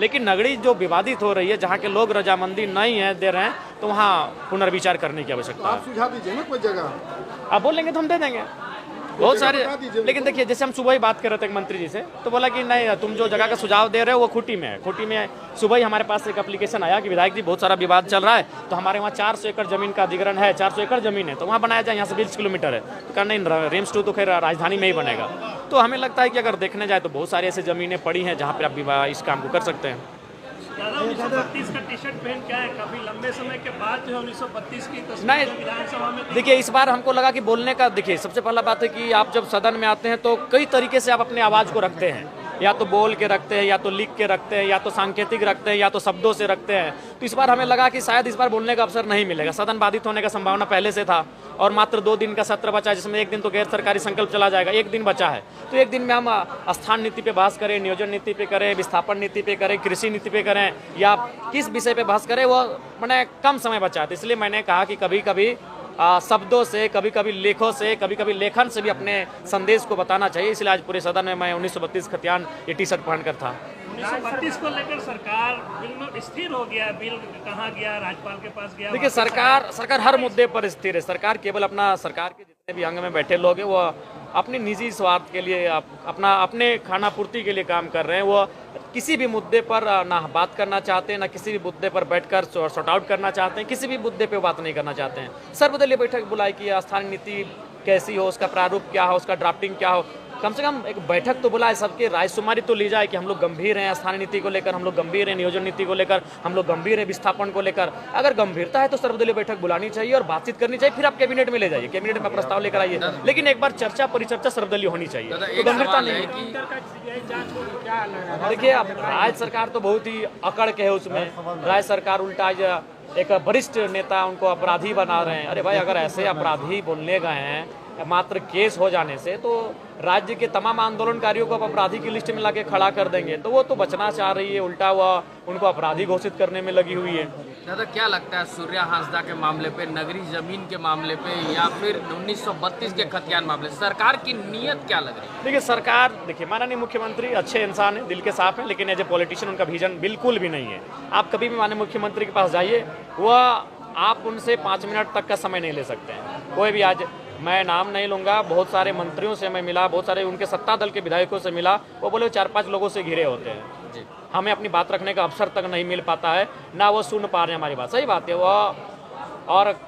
लेकिन नगरी जो विवादित हो रही है, जहाँ के लोग रजामंदी नहीं है दे रहे हैं, तो वहाँ पुनर्विचार करने की आवश्यकता है। आप सुझाव दीजिए ना कोई जगह, आप बोलेंगे तो हम दे देंगे बहुत सारे। लेकिन देखिए, जैसे हम सुबह ही बात कर रहे थे एक मंत्री जी से, तो बोला कि नहीं, तुम जो जगह का सुझाव दे रहे हो वो खूंटी में है। खूंटी में सुबह ही हमारे पास एक एप्लीकेशन आया कि विधायक जी बहुत सारा विवाद चल रहा है, तो हमारे वहाँ 400 एकड़ जमीन का अधिग्रहण है, 400 एकड़ जमीन है, तो वहाँ बनाया जाए, यहाँ से 20 किलोमीटर है। तो कहा नहीं, रिम्स 2 तो खैर राजधानी में ही बनेगा। तो हमें लगता है कि अगर देखने जाए तो बहुत सारी ऐसी जमीनें पड़ी हैं जहाँ पर आप इस काम को कर सकते हैं। 1932 का टी शर्ट पहन के आए, काफी लंबे समय के बाद जो है 1932 की तस्वीर नहीं, विधानसभा में देखिए इस बार हमको लगा कि बोलने का, देखिए सबसे पहला बात है कि आप जब सदन में आते हैं तो कई तरीके से आप अपने आवाज़ को रखते हैं, या तो बोल के रखते हैं, या तो लिख के रखते हैं, या तो सांकेतिक रखते हैं, या तो शब्दों से रखते हैं। तो इस बार हमें लगा कि शायद इस बार बोलने का अवसर नहीं मिलेगा। सदन बाधित होने का संभावना पहले से था, और मात्र 2 दिन का सत्र बचा, जिसमें एक दिन तो गैर सरकारी संकल्प चला जाएगा, एक दिन बचा है। तो एक दिन में हम स्थान नीति पे बहस करें, नियोजन नीति पे करें, विस्थापन नीति पे करें, कृषि नीति पे करें, या किस विषय पे बहस करें, वो मैंने कम समय बचा था। इसलिए मैंने कहा कि कभी कभी शब्दों से, कभी कभी लेखों से, कभी कभी लेखन से भी अपने संदेश को बताना चाहिए। इसलिए आज पूरे सदन में मैं 1932 खतियान ये टी शर्ट पहनकर था। 1932 को लेकर सरकार बिल में स्थिर हो गया, बिल कहाँ गया, राज्यपाल के पास गया। देखिए सरकार हर मुद्दे पर स्थिर है। सरकार केवल सरकार के जितने भी अंग में बैठे लोग हैं वो अपनी निजी स्वार्थ के लिए, अपने खाना पूर्ति के लिए काम कर रहे हैं। वो किसी भी मुद्दे पर ना बात करना चाहते हैं, ना किसी भी मुद्दे पर बैठकर सॉर्ट आउट करना चाहते हैं, किसी भी मुद्दे पे बात नहीं करना चाहते हैं। सर्वदलीय बैठक बुलाई कि स्थानीय नीति कैसी हो, उसका प्रारूप क्या हो, उसका ड्राफ्टिंग क्या हो, कम से कम एक बैठक तो बुलाए, सबके रायशुमारी तो ली जाए कि हम लोग गंभीर हैं स्थानीय नीति को लेकर, हम लोग गंभीर हैं नियोजन नीति को लेकर, हम लोग गंभीर हैं विस्थापन को लेकर। अगर गंभीरता है तो सर्वदलीय बैठक बुलानी चाहिए और बातचीत करनी चाहिए, फिर आप कैबिनेट में ले जाइए, कैबिनेट में प्रस्ताव लेकर आइए, लेकिन एक बार चर्चा परिचर्चा सर्वदलीय होनी चाहिए। तो गंभीरता नहीं। देखिए अब राज्य सरकार तो बहुत ही अकड़ के है उसमें। राज्य सरकार उल्टा एक वरिष्ठ नेता उनको अपराधी बना रहे हैं। अरे भाई, अगर ऐसे अपराधी बोलने गए हैं मात्र केस हो जाने से, तो राज्य के तमाम आंदोलनकारियों को आप अपराधी की लिस्ट में लाके खड़ा कर देंगे, तो वो तो बचना चाह रही है, उल्टा हुआ उनको अपराधी घोषित करने में लगी हुई है। दादा क्या लगता है सूर्या हांसदा के मामले पे, नगरी जमीन के मामले पे, या फिर 1932 के खतियान मामले, सरकार की नीयत क्या लग रही है? देखिए सरकार, देखिए माननीय मुख्यमंत्री अच्छे इंसान है, दिल के साफ है, लेकिन एज ए पॉलिटिशियन उनका विजन बिल्कुल भी नहीं है। आप कभी भी माननीय मुख्यमंत्री के पास जाइए, वह आप उनसे 5 मिनट तक का समय नहीं ले सकते हैं। कोई भी, आज मैं नाम नहीं लूँगा, बहुत सारे मंत्रियों से मैं मिला, बहुत सारे उनके सत्ता दल के विधायकों से मिला, वो बोले 4-5 लोगों से घिरे होते हैं जी। हमें अपनी बात रखने का अवसर तक नहीं मिल पाता है, ना वो सुन पा रहे हैं हमारी बात। सही बात है वो, और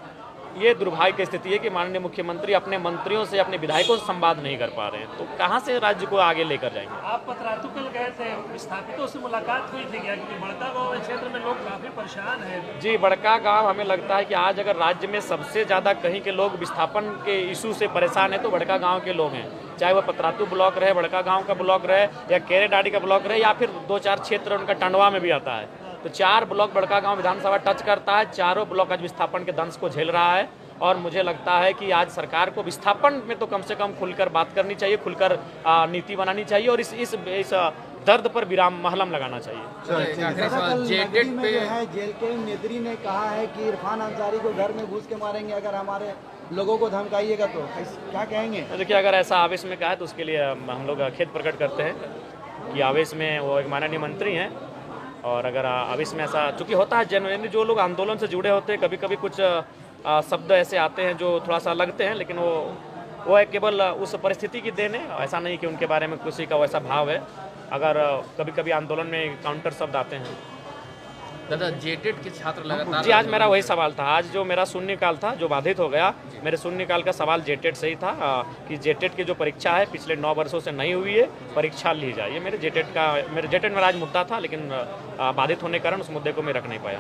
ये दुर्भाग्य की स्थिति है कि माननीय मुख्यमंत्री अपने मंत्रियों से, अपने विधायकों से संवाद नहीं कर पा रहे हैं, तो कहाँ से राज्य को आगे लेकर जाएंगे। आप पतरातू कल गए थे, विस्थापितों से मुलाकात हुई थी क्या? क्योंकि बड़का गाँव क्षेत्र में लोग काफी परेशान हैं। जी, बड़का गांव, हमें लगता है कि आज अगर राज्य में सबसे ज़्यादा कहीं के लोग विस्थापन के इशू से परेशान है तो बड़का गांव के लोग हैं। चाहे वह पतरातू ब्लॉक रहे, बड़का गांव का ब्लॉक रहे, या केरेडाड़ी का ब्लॉक रहे, या फिर 2-4 क्षेत्र उनका टंडवा में भी आता है। तो 4 ब्लॉक बड़का गांव विधानसभा टच करता है। चारों ब्लॉक आज विस्थापन के दंश को झेल रहा है, और मुझे लगता है कि आज सरकार को विस्थापन में तो कम से कम खुलकर बात करनी चाहिए, खुलकर नीति बनानी चाहिए, और इस दर्द पर विराम महलम लगाना चाहिए। जेल के नेत्री ने कहा है कि इरफान अंसारी को घर में घुस के मारेंगे अगर हमारे लोगों को धमकाइएगा, तो क्या कहेंगे? देखिए, अगर ऐसा आवेश में कहा है तो उसके लिए हम लोग खेद प्रकट करते हैं कि आवेश में वो एक माननीय मंत्री हैं, और अगर आवेश में ऐसा चूँकि होता है, जनरली जो लोग आंदोलन से जुड़े होते हैं, कभी कभी कुछ शब्द ऐसे आते हैं जो थोड़ा सा लगते हैं, लेकिन वो है केवल उस परिस्थिति की देन है। ऐसा नहीं कि उनके बारे में किसी का वैसा भाव है। अगर कभी कभी आंदोलन में काउंटर शब्द आते हैं। दादा जेटेट के छात्र लगातार जी, आज मेरा वही सवाल था। आज जो मेरा शून्यकाल था जो बाधित हो गया, मेरे शून्यकाल का सवाल जेटेट से ही था कि जेटेट की जो परीक्षा है पिछले 9 वर्षों से नहीं हुई है, परीक्षा ली जाए। ये मेरे जेटेट में आज मुद्दा था, लेकिन बाधित होने के कारण उस मुद्दे को मैं रख नहीं पाया।